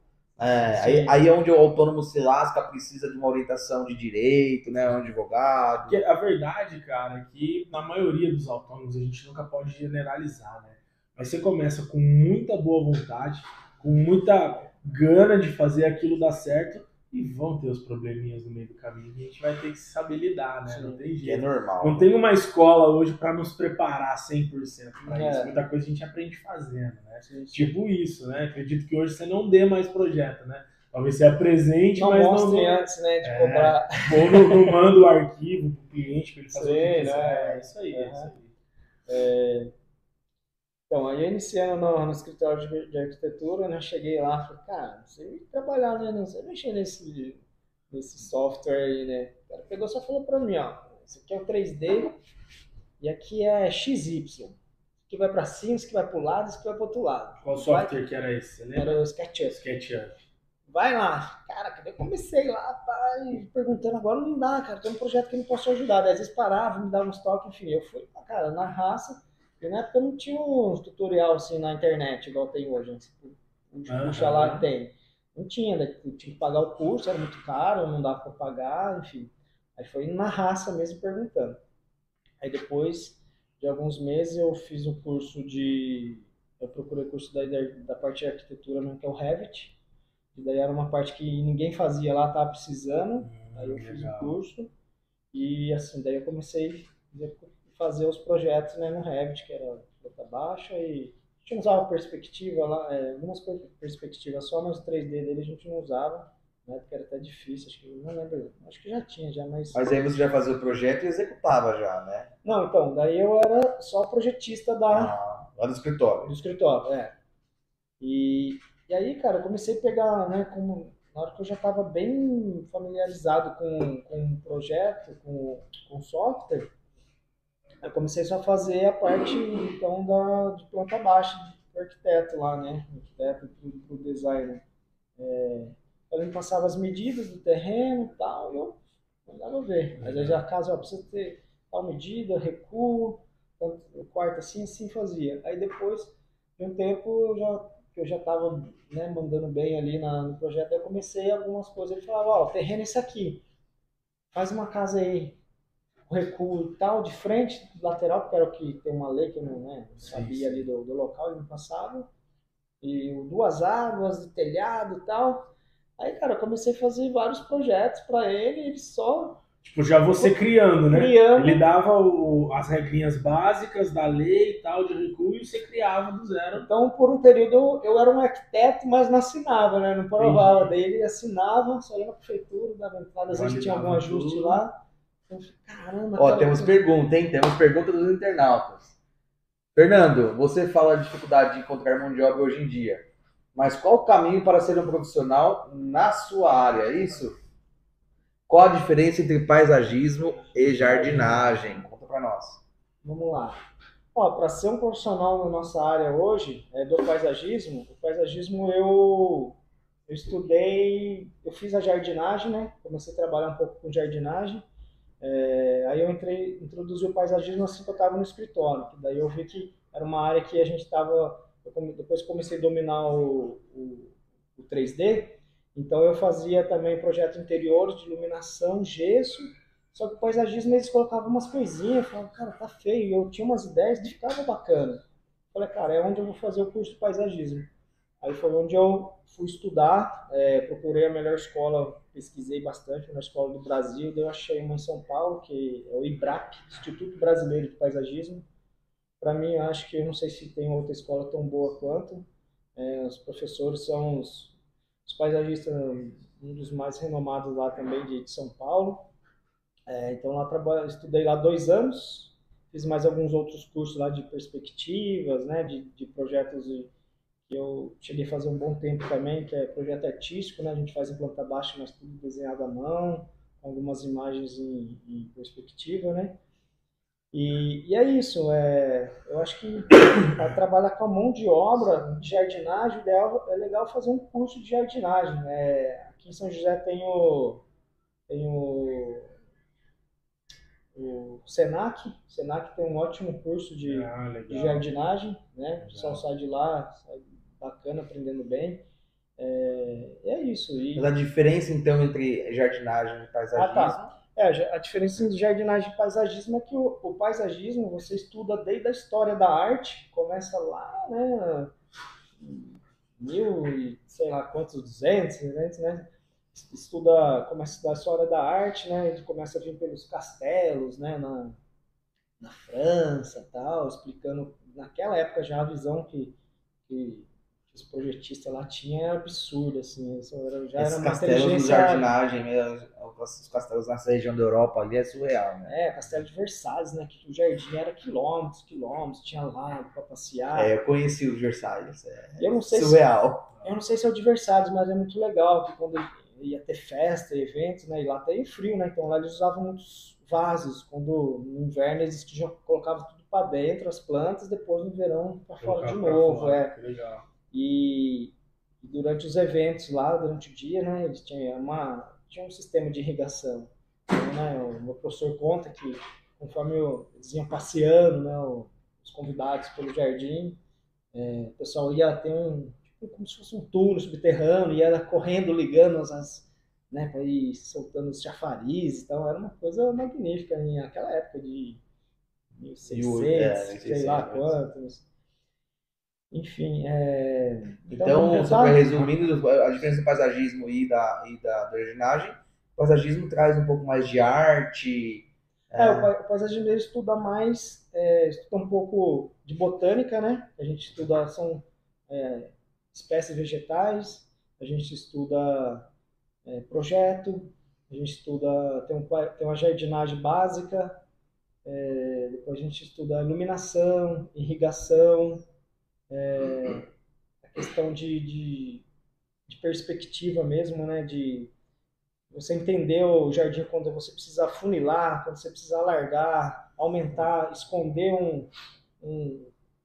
Aí é onde o autônomo se lasca, precisa de uma orientação de direito, né? Um advogado. Porque a verdade, cara, é que na maioria dos autônomos a gente nunca pode generalizar, né? Mas você começa com muita boa vontade, com muita gana de fazer aquilo dar certo, e vão ter os probleminhas no meio do caminho. E a gente vai ter que saber lidar, né? Não tem Que é jeito. normal. Não tem uma escola hoje para nos preparar 100% para isso. É. Muita coisa a gente aprende fazendo, né? Tipo isso, né? Acredito que hoje você não dê mais projeto, né? Talvez você apresente, Não mas mostre não... antes, né, de cobrar. Ou não manda o arquivo pro cliente para ele fazer o que Sim, quiser. né? É isso aí, é isso aí. Então, aí iniciando no escritório de arquitetura, né, cheguei lá e falei, cara, não sei trabalhar, né, não sei mexer nesse software aí, né. O cara pegou e só falou pra mim, ó, esse aqui é o 3D e aqui é XY. Isso aqui vai pra cima, isso aqui vai pro lado, isso aqui vai pro outro lado. Qual software que era esse? Você lembra? Era o SketchUp. SketchUp. Vai lá. Cara, cadê? Eu comecei lá, perguntando, agora não dá, cara, tem um projeto que eu não posso ajudar. Daí, às vezes parava, me dava uns toques, enfim. Eu fui, cara, na raça, porque na época não tinha um tutorial assim na internet, igual tem hoje, né? Puxa lá, tem. Não tinha, né? Eu tinha que pagar o curso, era muito caro, não dava para pagar, enfim. Aí foi na raça mesmo perguntando. Aí depois de alguns meses eu fiz o curso eu procurei o curso da parte de arquitetura mesmo, que é o Revit. E daí era uma parte que ninguém fazia lá, tava precisando. Aí eu fiz o curso e assim, daí eu comecei a fazer os projetos, né, no Revit, que era planta baixa, e a gente não usava perspectiva lá, algumas perspectivas só, mas o 3D dele a gente não usava, né, porque era até difícil, acho que não lembro, acho que já tinha já, mas... Mas aí você já fazia o projeto e executava já, né? Não, então, daí eu era só projetista Lá do escritório. do escritório, E aí, cara, eu comecei a pegar, né, na hora que eu já estava bem familiarizado com o projeto, com o software, eu comecei só a fazer a parte, então, de planta baixa, do arquiteto lá, né, arquiteto pro designer. Ele me passava as medidas do terreno e tal, e eu mandava ver. Às vezes a casa, precisa ter tal medida, recuo, o quarto assim fazia. Aí depois de um tempo, eu já estava, né, mandando bem ali no projeto, eu comecei algumas coisas. Ele falava, ó, o terreno é esse aqui, faz uma casa aí, o recuo e tal, de frente, lateral, porque era o que tem uma lei que eu não sabia ali do local, ele me passava, e duas águas, de telhado e tal. Aí, cara, eu comecei a fazer vários projetos para ele só... Tipo, já você criando, né? Criando. Ele dava as regrinhas básicas da lei e tal, de recuo, e você criava do zero. Então, por um período, eu era um arquiteto, mas não assinava, né? Não provava. Daí ele assinava, só ia na prefeitura, dava entrada, às vezes tinha algum ajuste lá. Então, caramba, Ó, temos pergunta, hein? Temos pergunta dos internautas. Fernando, você fala de dificuldade de encontrar mão de obra hoje em dia, mas qual o caminho para ser um profissional na sua área? É isso? Qual a diferença entre paisagismo e jardinagem? Conta para nós. Vamos lá. Ó, para ser um profissional na nossa área hoje, do paisagismo, eu estudei, eu fiz a jardinagem, né? Comecei a trabalhar um pouco com jardinagem. Aí eu introduzi o paisagismo assim que eu estava no escritório, que daí eu vi que era uma área que a gente estava... Depois comecei a dominar o 3D, então eu fazia também projetos interiores de iluminação, gesso, só que o paisagismo eles colocavam umas coisinhas, falavam, cara, tá feio, eu tinha umas ideias e ficava bacana. Falei, cara, é onde eu vou fazer o curso de paisagismo. Aí foi onde eu fui estudar, procurei a melhor escola, pesquisei bastante na escola do Brasil, daí eu achei uma em São Paulo, que é o IBRAP, Instituto Brasileiro de Paisagismo. Para mim, eu acho que eu não sei se tem outra escola tão boa quanto. Os professores são os paisagistas, um dos mais renomados lá também de São Paulo. Então lá estudei lá 2 anos, fiz mais alguns outros cursos lá de perspectivas, né, de projetos que eu cheguei a fazer um bom tempo também, que é projeto artístico, né, a gente faz em planta baixa, mas tudo desenhado à mão, com algumas imagens em perspectiva, né. E é isso, eu acho que para trabalhar com a mão de obra de jardinagem, o ideal é legal fazer um curso de jardinagem. Aqui em São José tem o Senac. O Senac tem um ótimo curso de jardinagem, né? O pessoal sai de lá, sai bacana, aprendendo bem. É isso. Mas a diferença, então, entre jardinagem e paisagismo... tá. A diferença entre jardinagem e paisagismo é que o paisagismo você estuda desde a história da arte, começa lá, né, mil e sei lá quantos, 200, né? Começa a estudar a história da arte, né? Ele começa a vir pelos castelos, né? Na França, tal, explicando naquela época já a visão que os projetistas lá tinham era absurda, assim, já Esses era uma castelos de inteligência. jardinagem, os castelos nessa região da Europa ali é surreal, né? Castelo de Versalhes, né? Que o jardim era quilômetros, tinha lago para passear. Eu conheci o Versalhes, Eu não sei surreal. Eu não sei se é o de Versalhes, mas é muito legal, que quando ia ter festa, evento, né? E lá tem frio, né? Então lá eles usavam muitos vasos. Quando no inverno eles colocavam tudo para dentro, as plantas, depois no verão para fora de novo. Que legal. E durante os eventos lá, durante o dia, né? Eles tinham um sistema de irrigação. Então, né, o meu professor conta que conforme eles iam passeando, né? Os convidados pelo jardim, o pessoal ia ter como se fosse um túnel subterrâneo, ia correndo, ligando né, para ir soltando os chafariz, então era uma coisa magnífica naquela época de 1600, sei lá quantos. Enfim, então só para resumindo, a diferença do paisagismo e da jardinagem, o paisagismo traz um pouco mais de arte. O paisagismo estuda mais, estuda um pouco de botânica, né? A gente estuda, são espécies vegetais, a gente estuda projeto, a gente estuda, tem uma jardinagem básica, depois a gente estuda iluminação, irrigação, a questão de perspectiva mesmo, né? De você entender o jardim quando você precisa afunilar, quando você precisa alargar, aumentar, esconder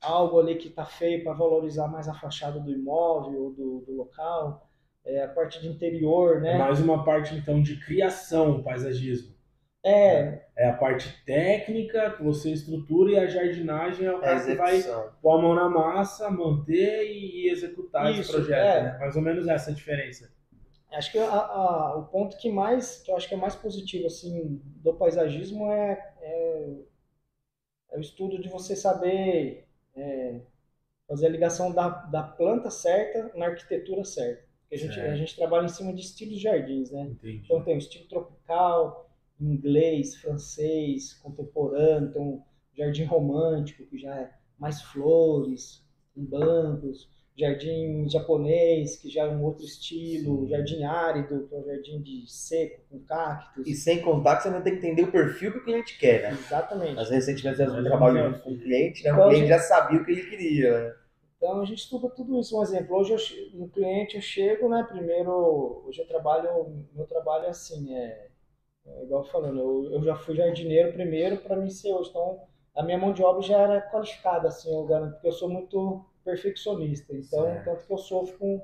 algo ali que está feio para valorizar mais a fachada do imóvel ou do local. A parte de interior, né? É mais uma parte, então, de criação, paisagismo. É a parte técnica que você estrutura e a jardinagem é o cara que vai pôr a mão na massa, manter e executar esse projeto. Né? Mais ou menos essa a diferença. Acho que o ponto que eu acho que é mais positivo assim, do paisagismo é o estudo de você saber fazer a ligação da planta certa na arquitetura certa. Porque a gente trabalha em cima de estilos de jardins, né? Entendi. Então tem o estilo tropical, inglês, francês, contemporâneo, tem um jardim romântico, que já é mais flores, com bancos, jardim japonês, que já é um outro estilo, jardim árido, que é um jardim de seco, com cactos. E sem contar que você não tem que entender o perfil que o cliente quer, né? Exatamente. Mas recentemente eu trabalho com o cliente, né? O cliente já sabia o que ele queria, né? Então a gente estuda tudo isso. Um exemplo, hoje no cliente eu chego, né? Primeiro, hoje meu trabalho é assim, igual falando, eu já fui jardineiro primeiro para mim ser hoje. Então a minha mão de obra já era qualificada, assim, eu garanto, porque eu sou muito perfeccionista. Então, tanto que eu sofro com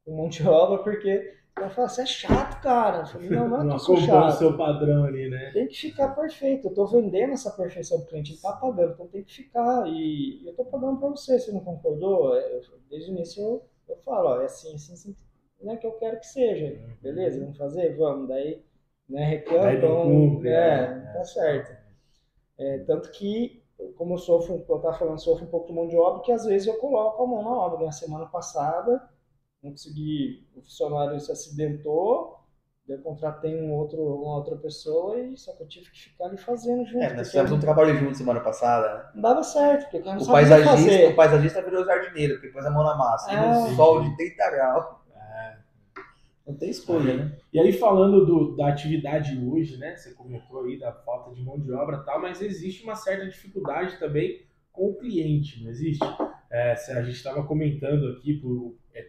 mão de obra, porque ela fala, você é chato, cara. Eu falei, não é que eu chato. O seu padrão ali, né? Tem que ficar perfeito. Eu tô vendendo essa perfeição pro cliente, ele tá pagando, então tem que ficar. E eu tô pagando para você, você não concordou? Desde o início eu falo, ó, é assim, não é que eu quero que seja. Beleza, vamos fazer? Vamos. Daí, né, reclama, então, tá certo. Tanto que, como eu tava falando, sofro um pouco de mão de obra, que às vezes eu coloco a mão na obra. Na semana passada, não consegui, o funcionário se acidentou, eu contratei uma outra pessoa, e só que eu tive que ficar ali fazendo junto. Nós fizemos um trabalho junto semana passada, né? Não dava certo, porque o cara não sabia fazer. O paisagista virou jardineiro, porque pôs a mão na massa, no sol de 30 graus. Não tem escolha, né? E aí, falando da atividade hoje, né? Você comentou aí da falta de mão de obra e tal, mas existe uma certa dificuldade também com o cliente, não existe? A gente estava comentando aqui,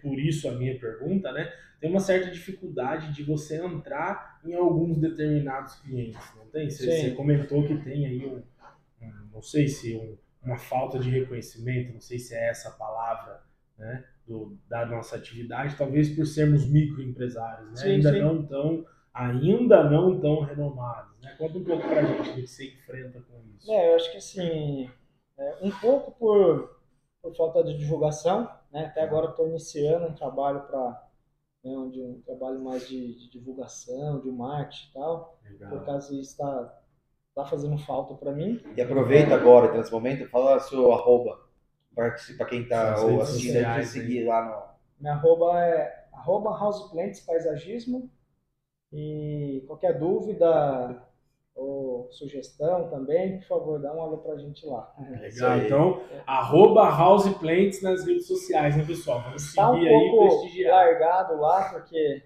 por isso a minha pergunta, né? Tem uma certa dificuldade de você entrar em alguns determinados clientes, não tem? Você comentou que tem aí não sei se uma falta de reconhecimento, não sei se é essa a palavra, né? Da nossa atividade, talvez por sermos microempresários, né? Ainda não tão renomados, né? Conta um pouco pra gente do que você enfrenta com isso. Eu acho que assim, um pouco por falta de divulgação, né? Até agora estou iniciando um trabalho para né, onde eu trabalho mais de divulgação, de marketing e tal. Legal. Por causa disso tá fazendo falta para mim. E aproveita agora, então, nesse momento, fala seu arroba, para quem está Suas redes assistindo, sociais, te seguir lá no... Minha arroba é @houseplants paisagismo. E qualquer dúvida ou sugestão também, por favor, dá um alô pra gente lá. Legal, então, @houseplants nas redes sociais, né, pessoal? Vamos seguir Tá um aí e pouco prestigiar. largado lá, porque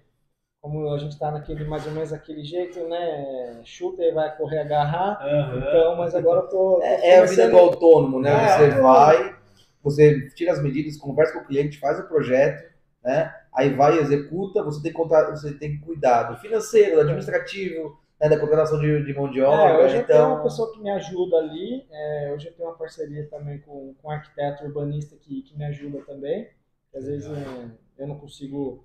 como a gente tá mais ou menos daquele jeito, né? Chuta e vai correr agarrar. Então, mas agora eu tô É a vida do autônomo, né? Você vai, você tira as medidas, conversa com o cliente, faz o projeto, né? Aí vai, executa, você tem que cuidar do financeiro, do administrativo, né? Da contratação de mão de obra. Hoje eu então... tenho uma pessoa que me ajuda ali. Hoje eu tenho uma parceria também com um arquiteto urbanista que me ajuda também. Às vezes eu não consigo.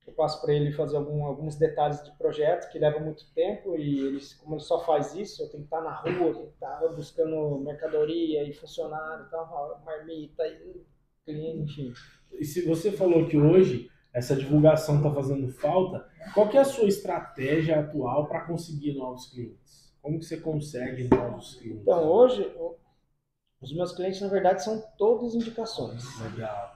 Eu passo para ele fazer alguns detalhes de projeto que levam muito tempo e como ele só faz isso, eu tenho que estar na rua, eu tenho que estar buscando mercadoria e funcionário, tal, marmita, e cliente, enfim. E se você falou que hoje essa divulgação está fazendo falta, qual que é a sua estratégia atual para conseguir novos clientes? Como que você consegue novos clientes? Então, hoje, os meus clientes, na verdade, são todas indicações. Legal.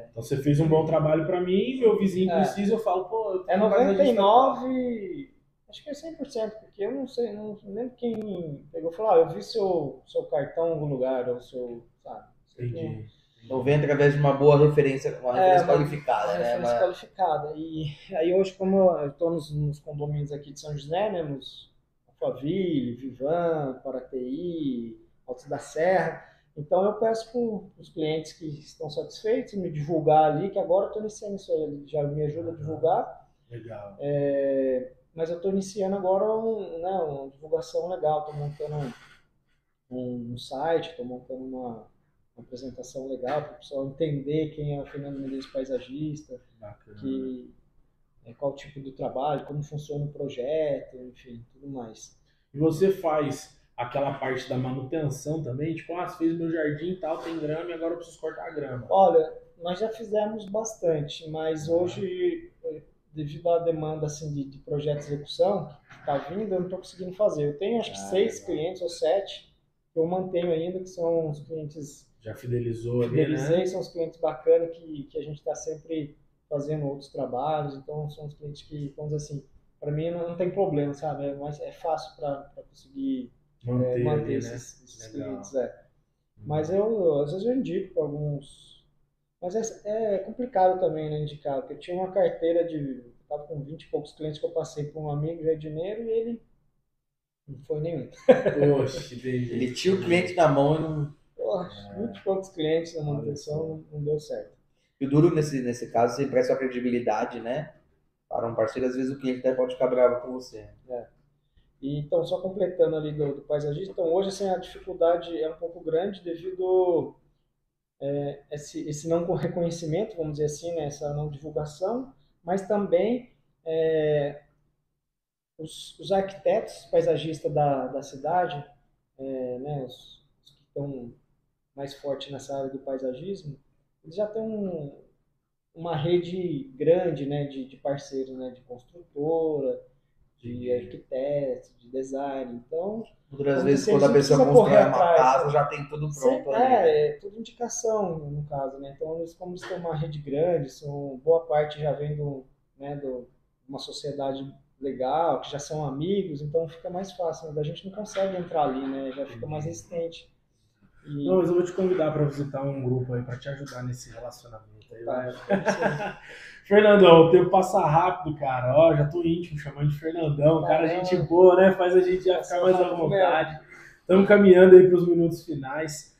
Então, você fez um bom trabalho para mim, meu vizinho precisa, eu falo, pô... Eu 99, acho que é 100%, porque eu não sei, não lembro quem pegou e falou, eu vi seu cartão em algum lugar, ou seu, sabe? Entendi. Então vem através de uma boa referência, qualificada, né? Referência qualificada. E aí hoje, como eu estou nos condomínios aqui de São José, né, nos Alphaville, Vivan, Paraty, Altos da Serra, então eu peço para os clientes que estão satisfeitos me divulgar ali, que agora eu estou iniciando isso aí, ele já me ajuda a divulgar. Legal. Mas eu estou iniciando agora uma divulgação legal, estou montando um site, estou montando uma apresentação legal para o pessoal entender quem é o Fernando Medeiros paisagista, qual o tipo do trabalho, como funciona o projeto, enfim, tudo mais. E você faz aquela parte da manutenção também? Tipo, você fez meu jardim e tal, tem grama e agora eu preciso cortar a grama. Olha, nós já fizemos bastante, mas hoje, devido à demanda assim, de projeto de execução que está vindo, eu não estou conseguindo fazer. Eu tenho acho que 6 clientes ou 7 que eu mantenho ainda, que são os clientes... Já fidelizou ali, Fidelizei, né? são os clientes bacanas que a gente está sempre fazendo outros trabalhos, então são os clientes que, vamos dizer assim, para mim não tem problema, sabe? É fácil para conseguir manter ali, esses clientes. Mas às vezes eu indico para alguns, mas é complicado também, né, indicar, porque eu tinha uma carteira estava com 20 e poucos clientes que eu passei para um amigo jardineiro e ele não foi nenhum. Poxa, ele tinha o cliente na mão e não... 20 e poucos clientes na manutenção não deu certo. E o duro nesse caso, você empresta a credibilidade, né? Para um parceiro, às vezes o cliente até pode ficar bravo com você. E, então, só completando ali do paisagista, então hoje assim, a dificuldade é um pouco grande devido esse não reconhecimento, vamos dizer assim, né, essa não divulgação, mas também os arquitetos paisagistas da cidade, né, os que estão mais fortes nessa área do paisagismo, eles já têm uma rede grande, né, de parceiros, né, de construtora, de arquiteto, de design. Então, muitas vezes, quando a pessoa constrói uma casa, já tem tudo pronto ali. É tudo indicação, no caso, né? Então, como eles têm uma rede grande, boa parte já vem de uma sociedade legal, que já são amigos, então fica mais fácil. Mas a gente não consegue entrar ali, né? Já fica mais resistente. Não, mas eu vou te convidar para visitar um grupo aí para te ajudar nesse relacionamento aí. Fernandão, o tempo passa rápido, cara. Ó, já tô íntimo chamando de Fernandão. Cara, gente boa, né? Faz a gente já ficar mais à vontade. Estamos caminhando aí para os minutos finais.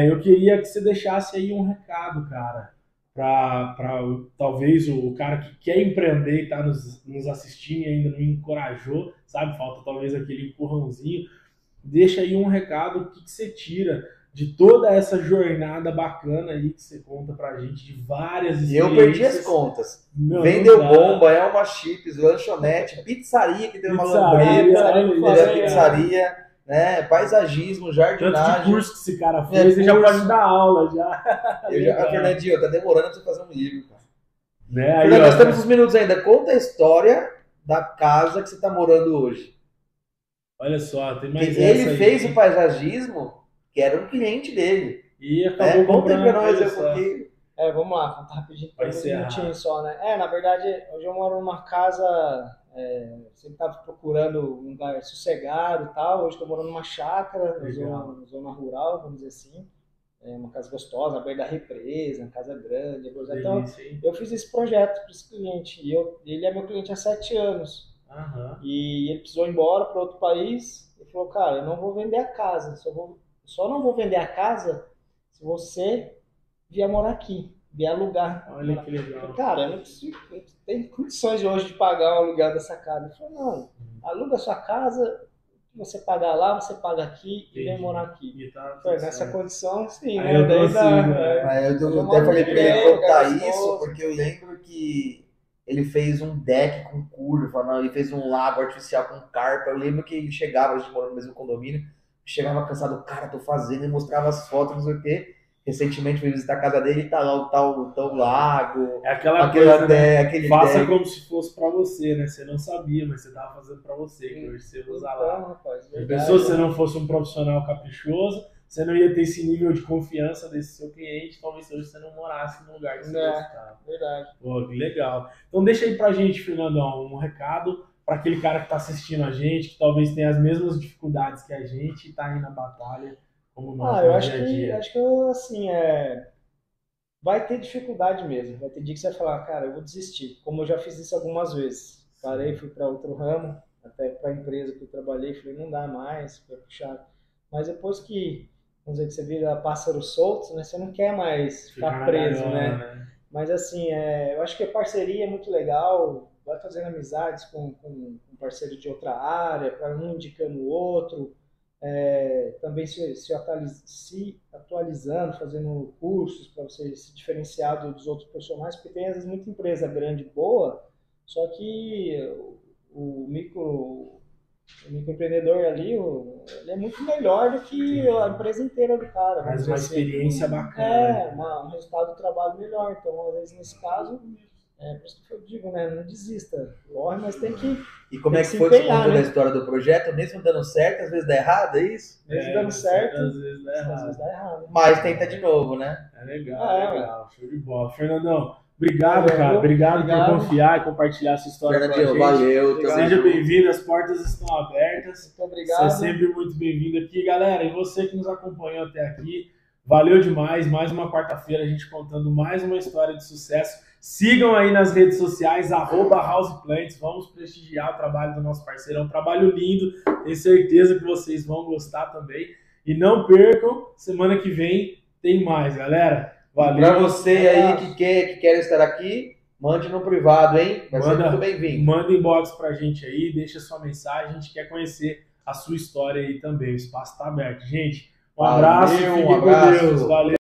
Eu queria que você deixasse aí um recado, cara, para talvez o cara que quer empreender e está nos assistindo e ainda não encorajou, sabe? Falta talvez aquele empurrãozinho. Deixa aí um recado, o que você tira de toda essa jornada bacana aí que você conta pra gente, de várias experiências. Eu perdi as contas. Vendeu bomba, Elma Chips, lanchonete, pizzaria, que tem uma lambreta, pizzaria, né? Paisagismo, jardinagem. Tanto de curso que esse cara fez, ele já pode dar aula já. Fernandinho, tá demorando pra você fazer um livro, cara. Né? Aí, Fernando, ó, nós temos uns minutos ainda. Conta a história da casa que você está morando hoje. olha só, tem mais Porque essa ele aí. fez o paisagismo, que era um cliente dele. E acabou Conta aí comprando. pra nós olha um só. pouquinho. Vamos lá, contar rapidinho, Vai uns encerrar. minutinhos só, né? Na verdade, hoje eu moro numa casa, sempre estava procurando um lugar sossegado e tal. Hoje estou morando numa chácara, Legal. zona rural, vamos dizer assim. Uma casa gostosa, à beira da represa, uma casa grande. Então, Delícia, hein? eu fiz esse projeto para esse cliente. E ele é meu cliente há 7 anos. Aham. E ele precisou ir embora para outro país. Ele falou, cara, eu não vou vender a casa. Só não vou vender a casa se você vier morar aqui, vier alugar. Olha que legal. Eu falei, cara, eu não tenho condições de hoje de pagar o aluguel dessa casa. Ele falou, não, aluga a sua casa, você pagar lá, você paga aqui e vem Entendi. morar aqui. E tá Foi tudo nessa certo. condição, sim, Aí né? eu Daí consigo, né? Mas eu Eu até falei pra ele moro contar bem, isso, gostoso. porque eu lembro que ele fez um deck com curva, ele fez um lago artificial com carpa. Eu lembro que ele chegava, a gente morava no mesmo condomínio, chegava cansado, cara, tô fazendo, e mostrava as fotos, não sei o quê. Recentemente fui visitar a casa dele e tá lá o tal lago, É aquela aquele coisa, né? aquele Faça deck. como se fosse pra você, né? Você não sabia, mas você tava fazendo pra você, que hoje você usa lá. Então, rapaz, Se verdade. você não fosse um profissional caprichoso, você não ia ter esse nível de confiança desse seu cliente, talvez hoje você não morasse no lugar que você gostava. Verdade. Pô, que legal. Então deixa aí pra gente, Fernandão, um recado para aquele cara que tá assistindo a gente, que talvez tenha as mesmas dificuldades que a gente e tá aí na batalha, como nós Eu no acho dia a dia. que assim, vai ter dificuldade mesmo. Vai ter dia que você vai falar, cara, eu vou desistir. Como eu já fiz isso algumas vezes. Parei, fui para outro ramo, até para a empresa que eu trabalhei, falei, não dá mais, foi puxado. Mas depois que, vamos dizer, que você vira pássaro solto, né, você não quer mais ficar preso, né? Mas assim, eu acho que a parceria é muito legal, vai fazendo amizades com parceiro de outra área, para um indicando o outro, também se atualizando, fazendo cursos para você se diferenciar dos outros profissionais, porque tem às vezes muita empresa grande boa, só que o microempreendedor ali, ele é muito melhor do que a empresa inteira do cara. Faz uma experiência bacana. Um resultado do trabalho melhor. Então, às vezes, nesse caso, por isso que eu digo, né? Não desista. Corre, mas tem que. E como é que se foi que você empenhar, contou né? da história do projeto? Mesmo dando certo, às vezes dá errado, é isso? Mesmo dando certo, às vezes dá às errado. vezes dá errado. Mas tenta de novo, né? É legal. Show de bola. Fernandão, obrigado, cara. Obrigado por Obrigado. confiar e compartilhar essa história com a Fernandinho, gente. valeu. Seja bem-vindo, as portas estão abertas. Muito obrigado. Você é sempre muito bem-vindo aqui. Galera, e você que nos acompanhou até aqui, valeu demais. Mais uma quarta-feira, a gente contando mais uma história de sucesso. Sigam aí nas redes sociais, @HousePlants. Vamos prestigiar o trabalho do nosso parceiro. É um trabalho lindo. Tenho certeza que vocês vão gostar também. E não percam, semana que vem tem mais, galera. Valeu. Pra você aí que quer estar aqui, mande no privado, hein? Vai ser muito bem-vindo. Manda inbox pra gente aí, deixa sua mensagem. A gente quer conhecer a sua história aí também. O espaço está aberto. Gente, um abraço. Fiquem com Deus. Valeu.